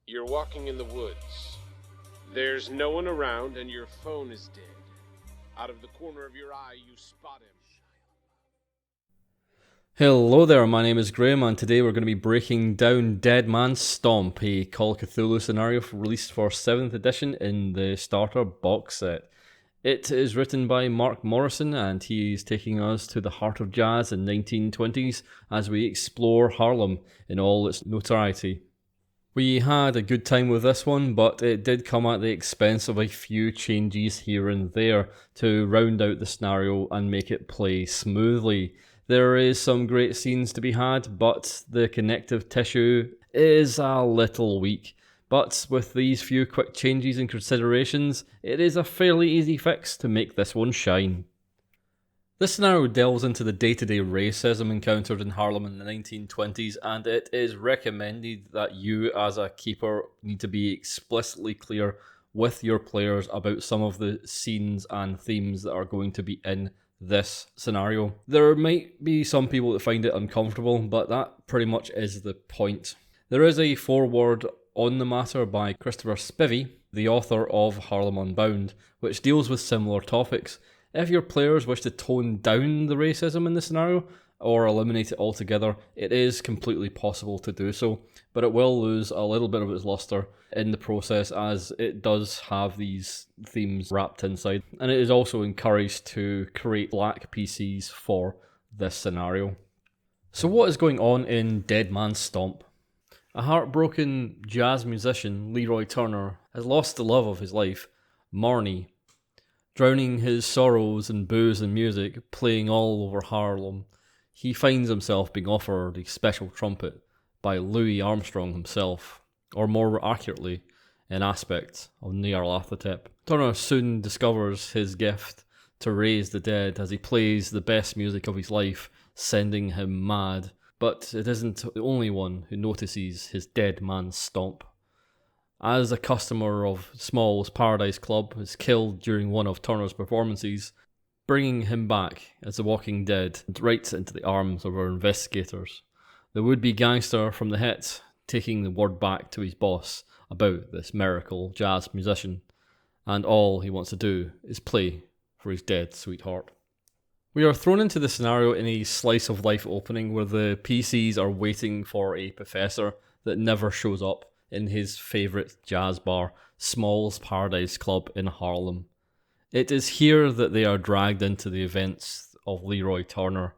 You're walking in the woods. There's no one around and your phone is dead. Out of the corner of your eye, you spot him. Hello there, my name is Graham, and today we're going to be breaking down Dead Man's Stomp, a Call of Cthulhu scenario released for 7th edition in the starter box set. It is written by Mark Morrison, and he is taking us to the heart of jazz in 1920s as we explore Harlem in all its notoriety. We had a good time with this one, but it did come at the expense of a few changes here and there to round out the scenario and make it play smoothly. There is some great scenes to be had, but the connective tissue is a little weak. But with these few quick changes and considerations, it is a fairly easy fix to make this one shine. This scenario delves into the day-to-day racism encountered in Harlem in the 1920s, and it is recommended that you as a keeper need to be explicitly clear with your players about some of the scenes and themes that are going to be in this scenario. There might be some people that find it uncomfortable, but that pretty much is the point. There is a foreword on the matter by Christopher Spivey, the author of Harlem Unbound, which deals with similar topics. If your players wish to tone down the racism in the scenario or eliminate it altogether, it is completely possible to do so, but it will lose a little bit of its luster in the process as it does have these themes wrapped inside, and it is also encouraged to create black PCs for this scenario. So what is going on in Dead Man's Stomp? A heartbroken jazz musician, Leroy Turner, has lost the love of his life, Marnie. Drowning his sorrows in booze and music, playing all over Harlem, he finds himself being offered a special trumpet by Louis Armstrong himself, or more accurately, an aspect of Nyarlathotep. Turner soon discovers his gift to raise the dead as he plays the best music of his life, sending him mad. But it isn't the only one who notices his Dead Man's Stomp. As a customer of Small's Paradise Club is killed during one of Turner's performances, bringing him back as the Walking Dead right into the arms of our investigators. The would-be gangster from the hit taking the word back to his boss about this miracle jazz musician, and all he wants to do is play for his dead sweetheart. We are thrown into the scenario in a slice of life opening where the PCs are waiting for a professor that never shows up in his favourite jazz bar, Small's Paradise Club in Harlem. It is here that they are dragged into the events of Leroy Turner.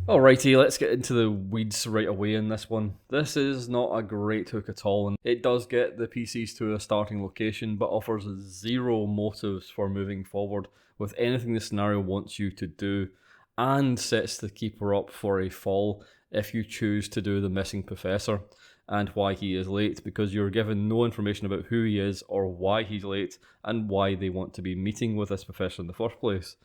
Alrighty, let's get into the weeds right away in this one. This is not a great hook at all, and it does get the PCs to a starting location, but offers zero motives for moving forward with anything the scenario wants you to do, and sets the keeper up for a fall if you choose to do the missing professor, and why he is late, because you're given no information about who he is or why he's late and why they want to be meeting with this professor in the first place.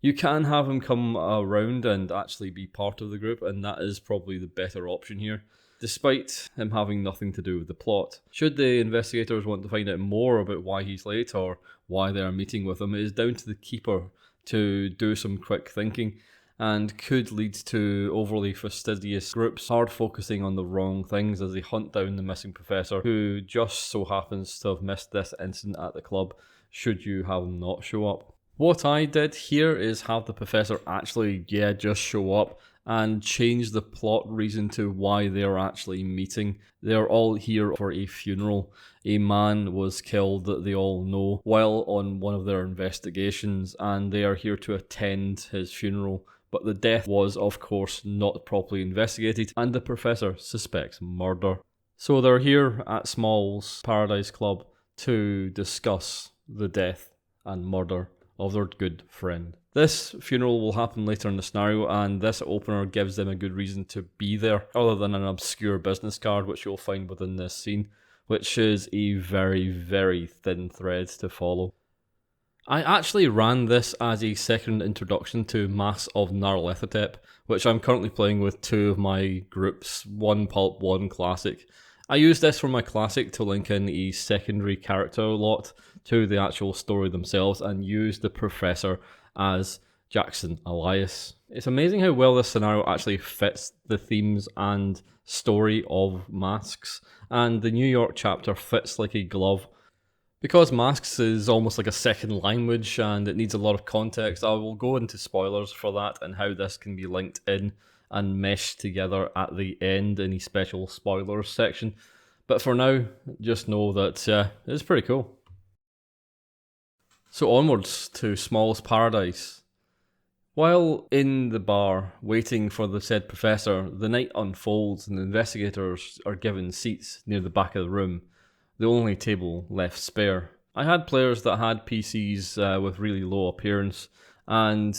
You can have him come around and actually be part of the group, and that is probably the better option here, despite him having nothing to do with the plot. Should the investigators want to find out more about why he's late or why they are meeting with him, it is down to the keeper to do some quick thinking, and could lead to overly fastidious groups hard focusing on the wrong things as they hunt down the missing professor, who just so happens to have missed this incident at the club should you have him not show up. What I did here is have the professor actually just show up and change the plot reason to why they're actually meeting. They're all here for a funeral. A man was killed that they all know while on one of their investigations, and they are here to attend his funeral. But the death was, of course, not properly investigated, and the professor suspects murder. So they're here at Small's Paradise Club to discuss the death and murder of their good friend. This funeral will happen later in the scenario, and this opener gives them a good reason to be there, other than an obscure business card which you'll find within this scene, which is a very, very thin thread to follow. I actually ran this as a second introduction to Mass of Nyarlathotep, which I'm currently playing with two of my groups, one Pulp, one Classic. I used this for my Classic to link in a secondary character lot to the actual story themselves and use the Professor as Jackson Elias. It's amazing how well this scenario actually fits the themes and story of Masks, and the New York chapter fits like a glove. Because Masks is almost like a second language and it needs a lot of context, I will go into spoilers for that and how this can be linked in and meshed together at the end in a special spoilers section. But for now, just know that it's pretty cool. So onwards to Small's Paradise. While in the bar, waiting for the said professor, the night unfolds and the investigators are given seats near the back of the room, the only table left spare. I had players that had PCs with really low appearance and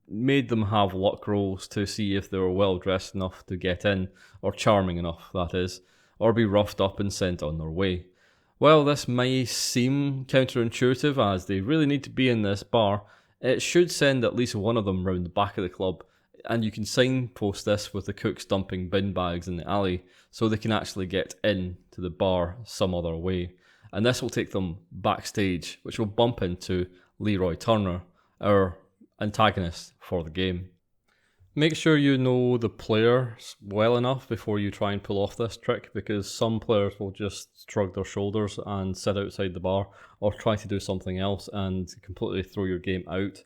made them have luck rolls to see if they were well dressed enough to get in, or charming enough, that is, or be roughed up and sent on their way. While this may seem counterintuitive as they really need to be in this bar, it should send at least one of them round the back of the club, and you can signpost this with the cooks dumping bin bags in the alley so they can actually get in to the bar some other way. And this will take them backstage, which will bump into Leroy Turner, our antagonist for the game. Make sure you know the players well enough before you try and pull off this trick, because some players will just shrug their shoulders and sit outside the bar or try to do something else and completely throw your game out.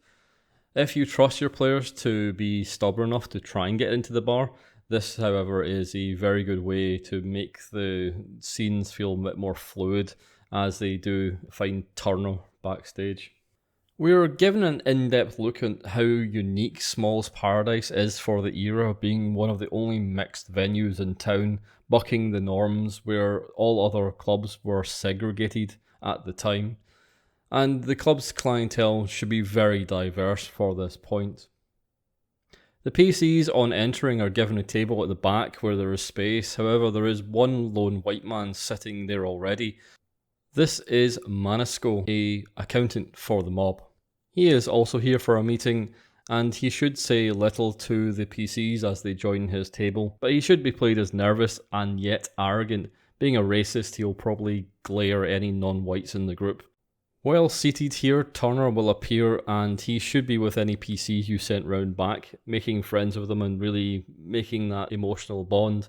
If you trust your players to be stubborn enough to try and get into the bar, this, however, is a very good way to make the scenes feel a bit more fluid as they do find Turner backstage. We are given an in-depth look at how unique Small's Paradise is for the era, being one of the only mixed venues in town, bucking the norms where all other clubs were segregated at the time. And the club's clientele should be very diverse for this point. The PCs on entering are given a table at the back where there is space, however there is one lone white man sitting there already. This is Manusco, a accountant for the mob. He is also here for a meeting, and he should say little to the PCs as they join his table, but he should be played as nervous and yet arrogant. Being a racist, he'll probably glare at any non-whites in the group. While seated here, Turner will appear and he should be with any PC you sent round back, making friends with them and really making that emotional bond.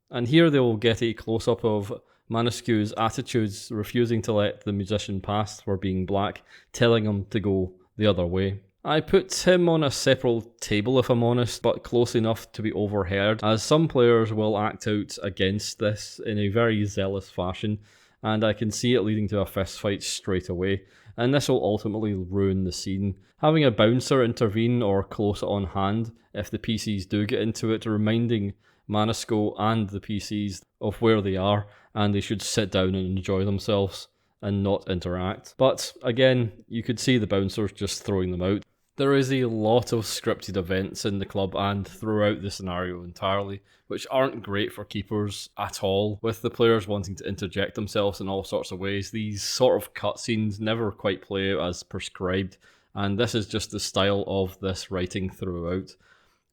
And here they will get a close-up of Manusco's attitudes, refusing to let the musician pass for being black, telling him to go the other way. I put him on a separate table if I'm honest, but close enough to be overheard, as some players will act out against this in a very zealous fashion, and I can see it leading to a fistfight straight away, and this will ultimately ruin the scene. Having a bouncer intervene or close on hand if the PCs do get into it, reminding Manusco and the PCs of where they are, and they should sit down and enjoy themselves and not interact. But again, you could see the bouncers just throwing them out. There is a lot of scripted events in the club and throughout the scenario entirely, which aren't great for keepers at all, with the players wanting to interject themselves in all sorts of ways. These sort of cutscenes never quite play out as prescribed, and this is just the style of this writing throughout.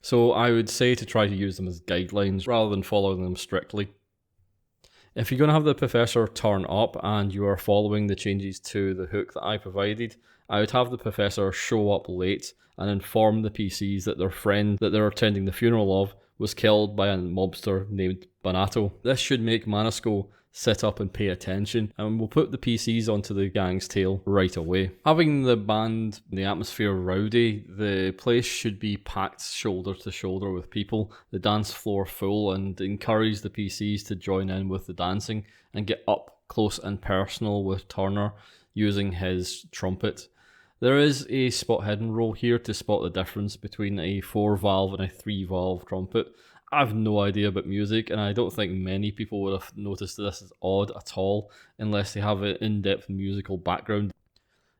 So I would say to try to use them as guidelines rather than following them strictly. If you're going to have the professor turn up and you are following the changes to the hook that I provided, I would have the professor show up late and inform the PCs that their friend that they're attending the funeral of was killed by a mobster named Bonato. This should make Manusco sit up and pay attention, and we'll put the PCs onto the gang's tail right away. Having the band, the atmosphere rowdy, the place should be packed shoulder to shoulder with people, the dance floor full, and encourage the PCs to join in with the dancing and get up close and personal with Turner using his trumpet. There is a spot hidden roll here to spot the difference between a 4-valve and a 3-valve trumpet. I have no idea about music, and I don't think many people would have noticed this as odd at all unless they have an in-depth musical background.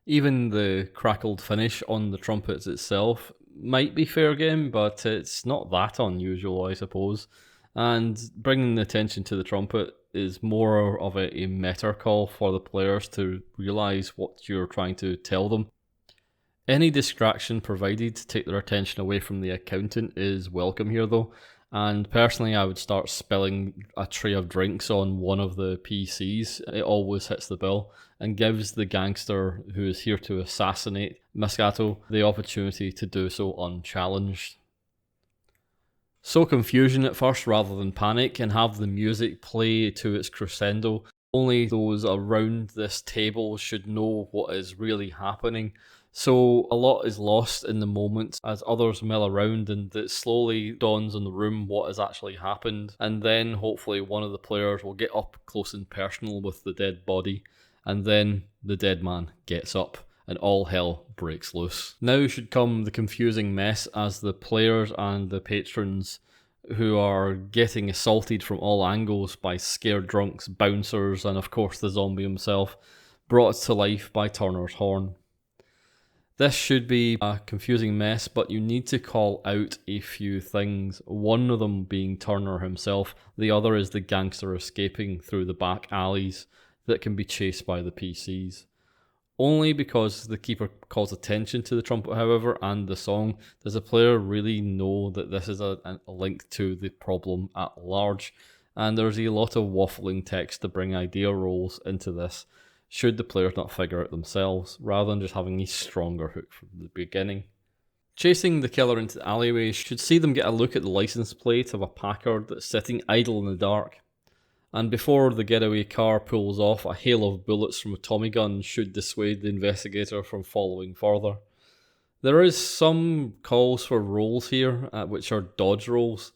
Even the crackled finish on the trumpets itself might be fair game, but it's not that unusual, I suppose. And bringing the attention to the trumpet is more of a meta call for the players to realise what you're trying to tell them. Any distraction provided to take their attention away from the accountant is welcome here though, and personally I would start spilling a tray of drinks on one of the PCs. It always hits the bill and gives the gangster who is here to assassinate Moscato the opportunity to do so unchallenged. Sow confusion at first rather than panic, and have the music play to its crescendo. Only those around this table should know what is really happening. So a lot is lost in the moment as others mill around, and it slowly dawns on the room what has actually happened. And then hopefully one of the players will get up close and personal with the dead body, and then the dead man gets up and all hell breaks loose. Now should come the confusing mess as the players and the patrons, who are getting assaulted from all angles by scared drunks, bouncers, and of course the zombie himself, brought to life by Turner's horn. This should be a confusing mess, but you need to call out a few things. One of them being Turner himself, the other is the gangster escaping through the back alleys that can be chased by the PCs. Only because the keeper calls attention to the trumpet, however, and the song, does the player really know that this is a link to the problem at large. And there's a lot of waffling text to bring idea rolls into this, should the players not figure it themselves, rather than just having a stronger hook from the beginning. Chasing the killer into the alleyway should see them get a look at the license plate of a Packard that's sitting idle in the dark. And before the getaway car pulls off, a hail of bullets from a Tommy gun should dissuade the investigator from following further. There is some calls for rolls here, which are dodge rolls,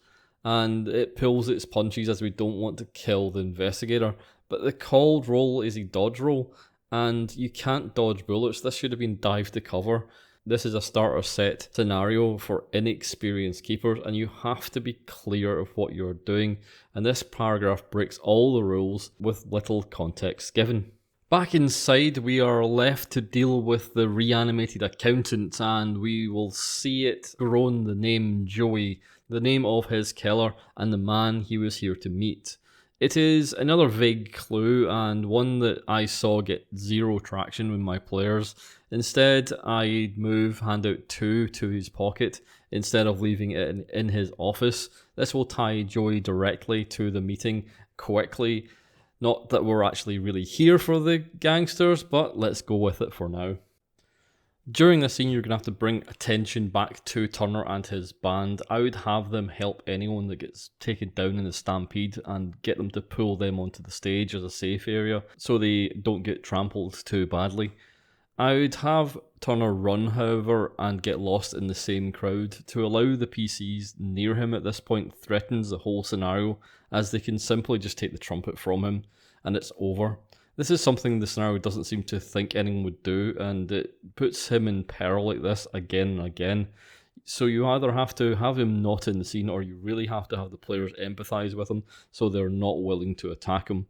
and it pulls its punches as we don't want to kill the investigator. But the called roll is a dodge roll, and you can't dodge bullets. This should have been dive to cover. This is a starter set scenario for inexperienced keepers, and you have to be clear of what you're doing, and this paragraph breaks all the rules with little context given. Back inside, we are left to deal with the reanimated accountant, and we will see it groan the name Joey, the name of his killer, and the man he was here to meet. It is another vague clue, and one that I saw get zero traction with my players. Instead, I hand out 2 to his pocket instead of leaving it in his office. This will tie Joey directly to the meeting quickly. Not that we're actually really here for the gangsters, but let's go with it for now. During this scene, you're going to have to bring attention back to Turner and his band. I would have them help anyone that gets taken down in the stampede and get them to pull them onto the stage as a safe area so they don't get trampled too badly. I would have Turner run, however, and get lost in the same crowd. To allow the PCs near him at this point threatens the whole scenario, as they can simply just take the trumpet from him and it's over. This is something the scenario doesn't seem to think anyone would do, and it puts him in peril like this again and again. So you either have to have him not in the scene, or you really have to have the players empathise with him so they're not willing to attack him.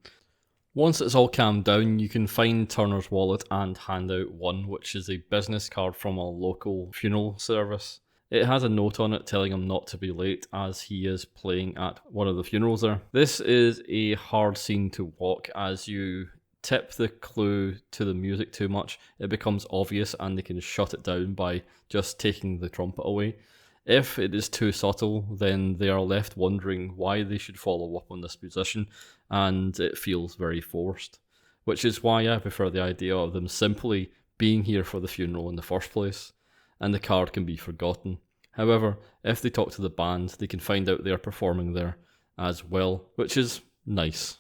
Once it's all calmed down, you can find Turner's wallet and hand out one, which is a business card from a local funeral service. It has a note on it telling him not to be late, as he is playing at one of the funerals there. This is a hard scene to walk, as you tip the clue to the music too much, it becomes obvious and they can shut it down by just taking the trumpet away. If it is too subtle, then they are left wondering why they should follow up on this position, and it feels very forced. Which is why I prefer the idea of them simply being here for the funeral in the first place, and the card can be forgotten. However, if they talk to the band, they can find out they are performing there as well, which is nice.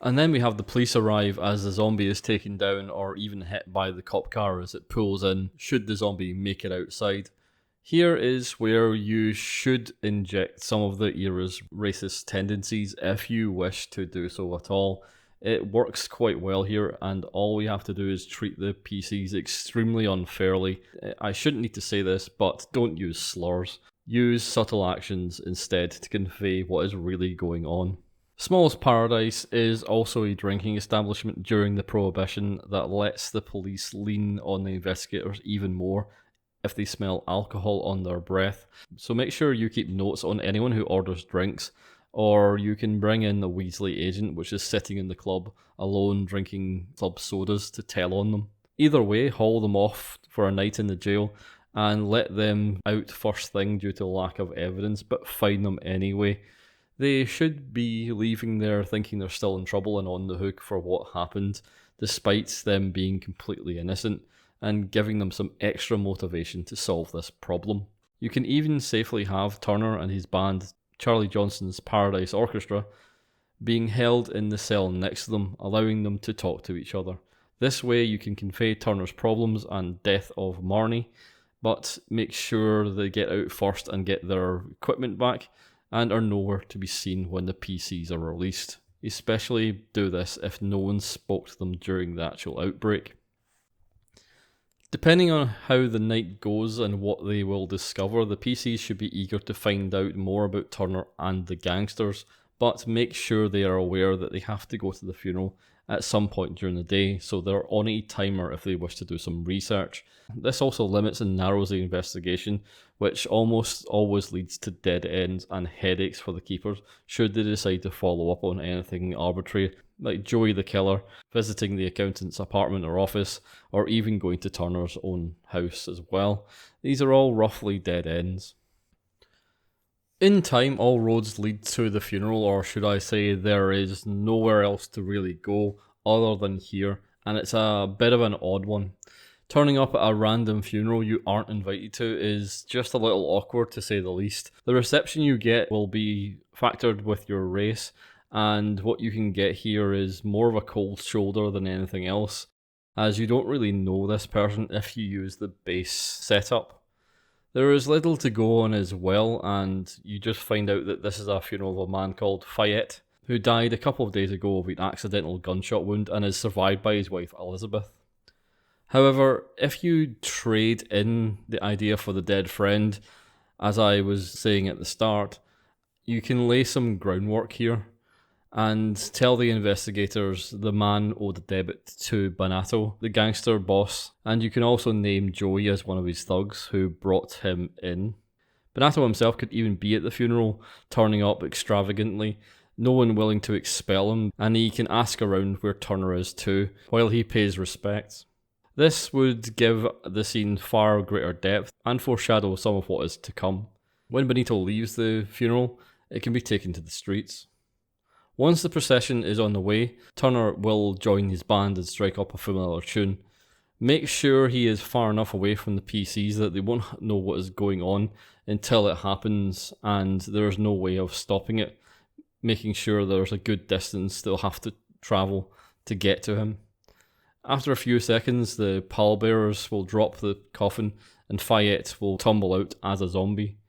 And then we have the police arrive as the zombie is taken down or even hit by the cop car as it pulls in, should the zombie make it outside. Here is where you should inject some of the era's racist tendencies if you wish to do so at all. It works quite well here, and all we have to do is treat the PCs extremely unfairly. I shouldn't need to say this, but don't use slurs. Use subtle actions instead to convey what is really going on. Small's Paradise is also a drinking establishment during the Prohibition that lets the police lean on the investigators even more if they smell alcohol on their breath. So make sure you keep notes on anyone who orders drinks, or you can bring in the Weasley agent, which is sitting in the club alone drinking club sodas, to tell on them. Either way, haul them off for a night in the jail and let them out first thing due to lack of evidence, but fine them anyway. They should be leaving there thinking they're still in trouble and on the hook for what happened, despite them being completely innocent, and giving them some extra motivation to solve this problem. You can even safely have Turner and his band, Charlie Johnson's Paradise Orchestra, being held in the cell next to them, allowing them to talk to each other. This way you can convey Turner's problems and death of Marnie, but make sure they get out first and get their equipment back, and are nowhere to be seen when the PCs are released. Especially do this if no one spoke to them during the actual outbreak. Depending on how the night goes and what they will discover, the PCs should be eager to find out more about Turner and the gangsters, but make sure they are aware that they have to go to the funeral at some point during the day, so they're on a timer if they wish to do some research. This also limits and narrows the investigation, which almost always leads to dead ends and headaches for the keepers should they decide to follow up on anything arbitrary, like Joey the killer, visiting the accountant's apartment or office, or even going to Turner's own house as well. These are all roughly dead ends. In time, all roads lead to the funeral, or should I say there is nowhere else to really go other than here, and it's a bit of an odd one. Turning up at a random funeral you aren't invited to is just a little awkward, to say the least. The reception you get will be factored with your race, and what you can get here is more of a cold shoulder than anything else, as you don't really know this person if you use the base setup. There is little to go on as well, and you just find out that this is a funeral of a man called Fayette, who died a couple of days ago of an accidental gunshot wound and is survived by his wife Elizabeth. However, if you trade in the idea for the dead friend, as I was saying at the start, you can lay some groundwork here and tell the investigators the man owed a debit to Banato, the gangster boss, and you can also name Joey as one of his thugs who brought him in. Banato himself could even be at the funeral, turning up extravagantly, no one willing to expel him, and he can ask around where Turner is too, while he pays respects. This would give the scene far greater depth and foreshadow some of what is to come. When Benito leaves the funeral, it can be taken to the streets. Once the procession is on the way, Turner will join his band and strike up a familiar tune. Make sure he is far enough away from the PCs that they won't know what is going on until it happens and there's no way of stopping it, making sure there's a good distance they'll have to travel to get to him. After a few seconds, the pallbearers will drop the coffin and Fayette will tumble out as a zombie.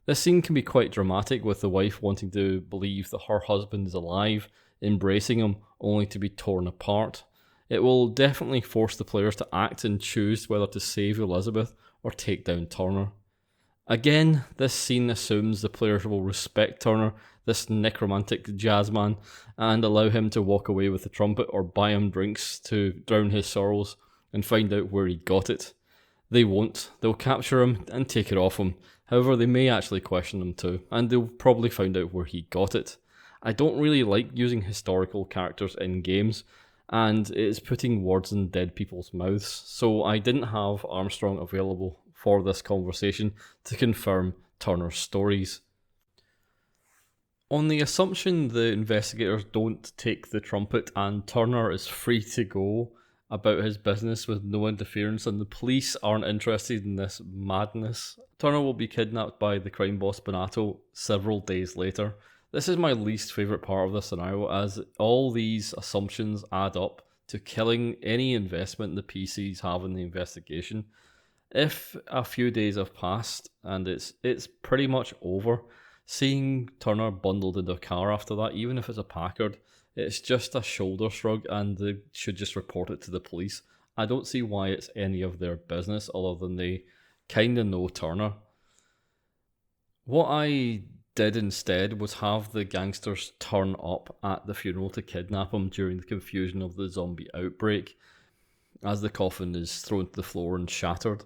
This scene can be quite dramatic, with the wife wanting to believe that her husband is alive, embracing him, only to be torn apart. It will definitely force the players to act and choose whether to save Elizabeth or take down Turner. Again, this scene assumes the players will respect Turner, this necromantic jazzman, and allow him to walk away with the trumpet or buy him drinks to drown his sorrows and find out where he got it. They won't. They'll capture him and take it off him. However, they may actually question him too, and they'll probably find out where he got it. I don't really like using historical characters in games, and it is putting words in dead people's mouths, so I didn't have Armstrong available for this conversation to confirm Turner's stories. On the assumption the investigators don't take the trumpet and Turner is free to go about his business with no interference and the police aren't interested in this madness, Turner will be kidnapped by the crime boss Banato several days later. This is my least favourite part of the scenario, as all these assumptions add up to killing any investment the PCs have in the investigation. If a few days have passed and it's pretty much over, seeing Turner bundled into a car after that, even if it's a Packard, it's just a shoulder shrug and they should just report it to the police. I don't see why it's any of their business other than they kind of know Turner. What I did instead was have the gangsters turn up at the funeral to kidnap him during the confusion of the zombie outbreak. As the coffin is thrown to the floor and shattered,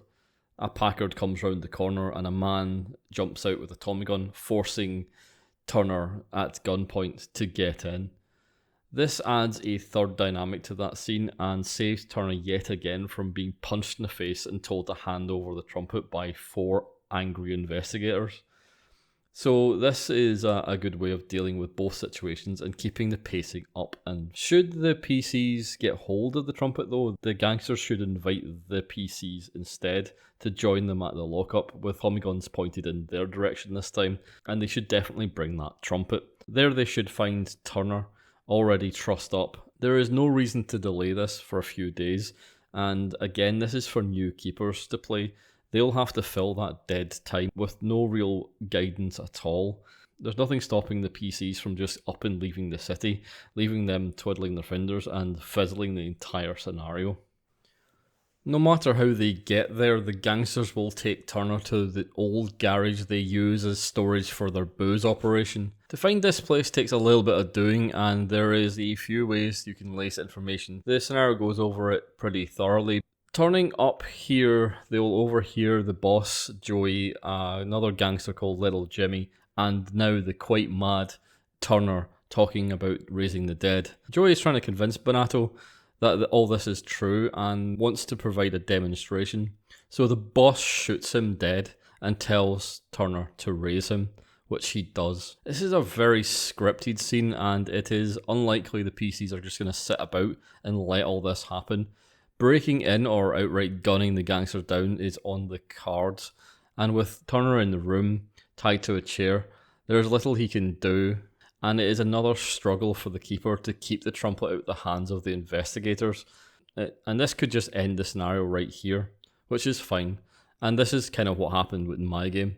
a Packard comes round the corner and a man jumps out with a Tommy gun, forcing Turner at gunpoint to get in. This adds a third dynamic to that scene and saves Turner yet again from being punched in the face and told to hand over the trumpet by 4 angry investigators. So this is a good way of dealing with both situations and keeping the pacing up. And should the PCs get hold of the trumpet though, the gangsters should invite the PCs instead to join them at the lockup, with Tommy guns pointed in their direction this time, and they should definitely bring that trumpet. There they should find Turner, already trussed up. There is no reason to delay this for a few days, and again this is for new keepers to play. They'll have to fill that dead time with no real guidance at all. There's nothing stopping the PCs from just up and leaving the city, leaving them twiddling their fingers and fizzling the entire scenario. No matter how they get there, the gangsters will take Turner to the old garage they use as storage for their booze operation. To find this place takes a little bit of doing, and there is a few ways you can lace information. The scenario goes over it pretty thoroughly. Turning up here, they'll overhear the boss, Joey, another gangster called Little Jimmy, and now the quite mad Turner talking about raising the dead. Joey is trying to convince Bonato that all this is true and wants to provide a demonstration. So the boss shoots him dead and tells Turner to raise him, which he does. This is a very scripted scene, and it is unlikely the PCs are just going to sit about and let all this happen. Breaking in or outright gunning the gangsters down is on the cards, and with Turner in the room, tied to a chair, there's little he can do, and it is another struggle for the keeper to keep the trumpet out the hands of the investigators. And this could just end the scenario right here, which is fine, and this is kind of what happened in my game.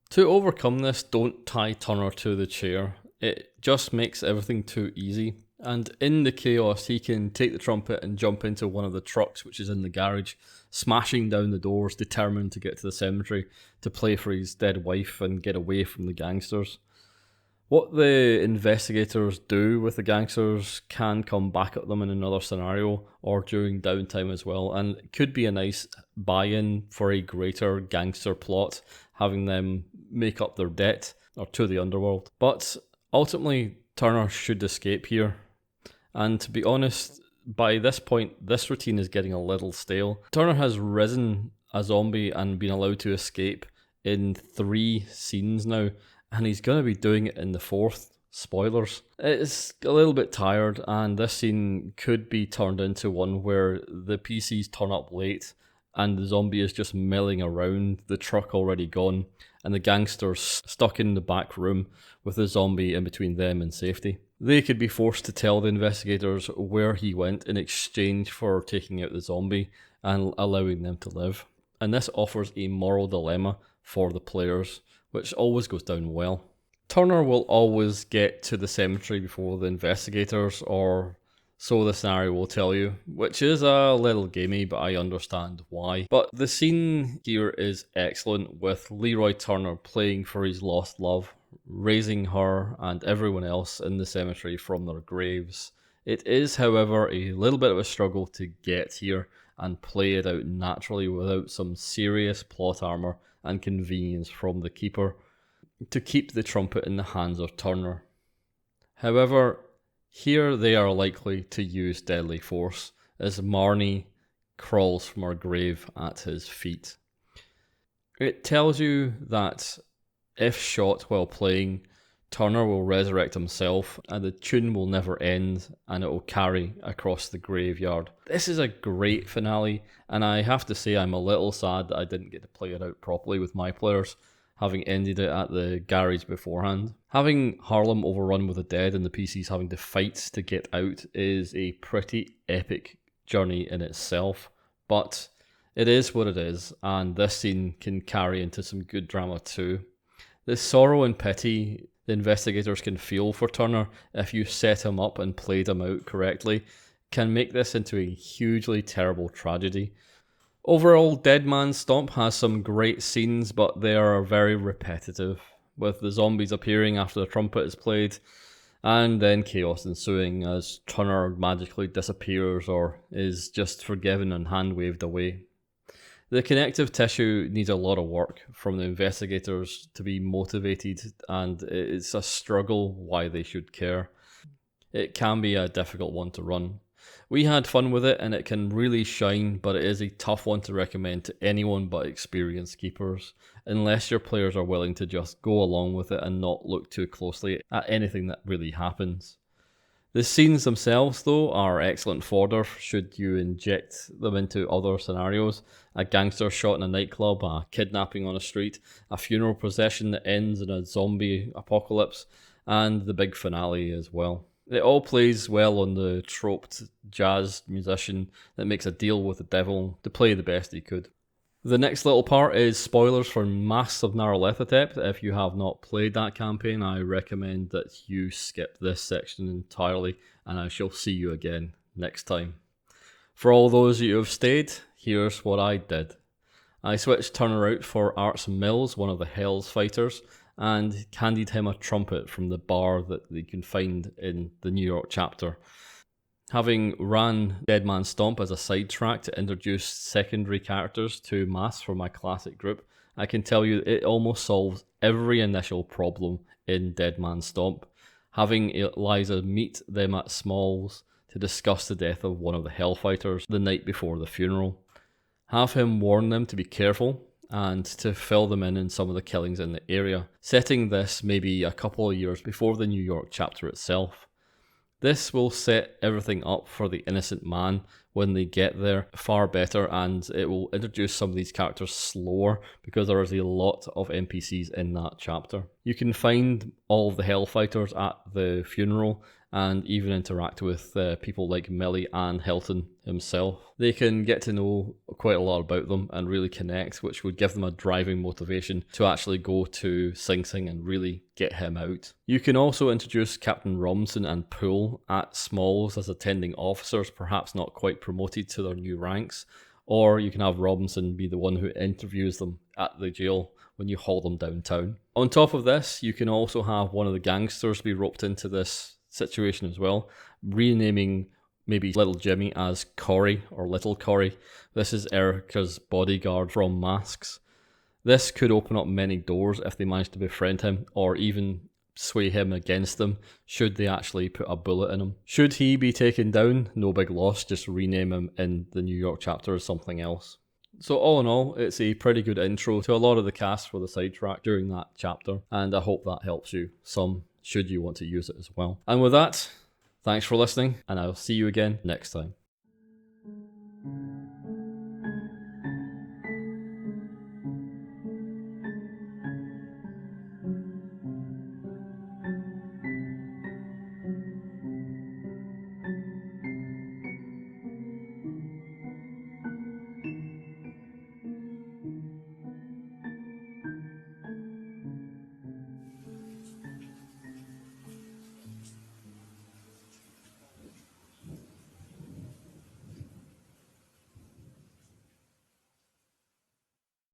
To overcome this, don't tie Turner to the chair. It just makes everything too easy. And in the chaos, he can take the trumpet and jump into one of the trucks which is in the garage, smashing down the doors, determined to get to the cemetery to play for his dead wife and get away from the gangsters. What the investigators do with the gangsters can come back at them in another scenario or during downtime as well, and it could be a nice buy-in for a greater gangster plot, having them make up their debt or to the underworld. But ultimately, Turner should escape here. And to be honest, by this point, this routine is getting a little stale. Turner has risen a zombie and been allowed to escape in 3 scenes now, and he's going to be doing it in the 4th. Spoilers. It's a little bit tired, and this scene could be turned into one where the PCs turn up late and the zombie is just milling around, the truck already gone, and the gangsters stuck in the back room with the zombie in between them and safety. They could be forced to tell the investigators where he went in exchange for taking out the zombie and allowing them to live. And this offers a moral dilemma for the players, which always goes down well. Turner will always get to the cemetery before the investigators, or so the scenario will tell you, which is a little gamey, but I understand why. But the scene here is excellent, with Leroy Turner playing for his lost love, raising her and everyone else in the cemetery from their graves. It is, however, a little bit of a struggle to get here and play it out naturally without some serious plot armor and convenience from the keeper to keep the trumpet in the hands of Turner. However, here they are likely to use deadly force as Marnie crawls from her grave at his feet. It tells you that if shot while playing, Turner will resurrect himself and the tune will never end and it will carry across the graveyard. This is a great finale, and I have to say I'm a little sad that I didn't get to play it out properly with my players, having ended it at the garage beforehand. Having Harlem overrun with the dead and the PCs having to fight to get out is a pretty epic journey in itself, but it is what it is, and this scene can carry into some good drama too. The sorrow and pity the investigators can feel for Turner if you set him up and played him out correctly can make this into a hugely terrible tragedy. Overall, Dead Man's Stomp has some great scenes, but they are very repetitive, with the zombies appearing after the trumpet is played, and then chaos ensuing as Turner magically disappears or is just forgiven and hand-waved away. The connective tissue needs a lot of work from the investigators to be motivated, and it's a struggle why they should care. It can be a difficult one to run. We had fun with it and it can really shine, but it is a tough one to recommend to anyone but experienced keepers, unless your players are willing to just go along with it and not look too closely at anything that really happens. The scenes themselves, though, are excellent fodder should you inject them into other scenarios. A gangster shot in a nightclub, a kidnapping on a street, a funeral procession that ends in a zombie apocalypse, and the big finale as well. It all plays well on the troped jazz musician that makes a deal with the devil to play the best he could. The next little part is spoilers for Masks of Nyarlathotep. If you have not played that campaign, I recommend that you skip this section entirely, and I shall see you again next time. For all those of you who have stayed, here's what I did. I switched Turner out for Arts Mills, one of the Hell's fighters, and handed him a trumpet from the bar that you can find in the New York chapter. Having ran Dead Man Stomp as a sidetrack to introduce secondary characters to Masks for my classic group, I can tell you it almost solves every initial problem in Dead Man Stomp. Having Eliza meet them at Smalls to discuss the death of one of the Hellfighters the night before the funeral. Have him warn them to be careful and to fill them in some of the killings in the area, setting this maybe a couple of years before the New York chapter itself. This will set everything up for the innocent man when they get there far better, and it will introduce some of these characters slower because there is a lot of NPCs in that chapter. You can find all of the Hellfighters at the funeral and even interact with people like Millie and Hilton himself. They can get to know quite a lot about them and really connect, which would give them a driving motivation to actually go to Sing Sing and really get him out. You can also introduce Captain Robinson and Poole at Smalls as attending officers, perhaps not quite promoted to their new ranks, or you can have Robinson be the one who interviews them at the jail when you haul them downtown. On top of this, you can also have one of the gangsters be roped into this situation as well, renaming maybe Little Jimmy as Corey or Little Corey. This is Erica's bodyguard from Masks. This could open up many doors if they manage to befriend him or even sway him against them should they actually put a bullet in him. Should he be taken down, no big loss, just rename him in the New York chapter as something else. So all in all, it's a pretty good intro to a lot of the cast for the sidetrack during that chapter, and I hope that helps you some should you want to use it as well. And with that, thanks for listening, and I'll see you again next time.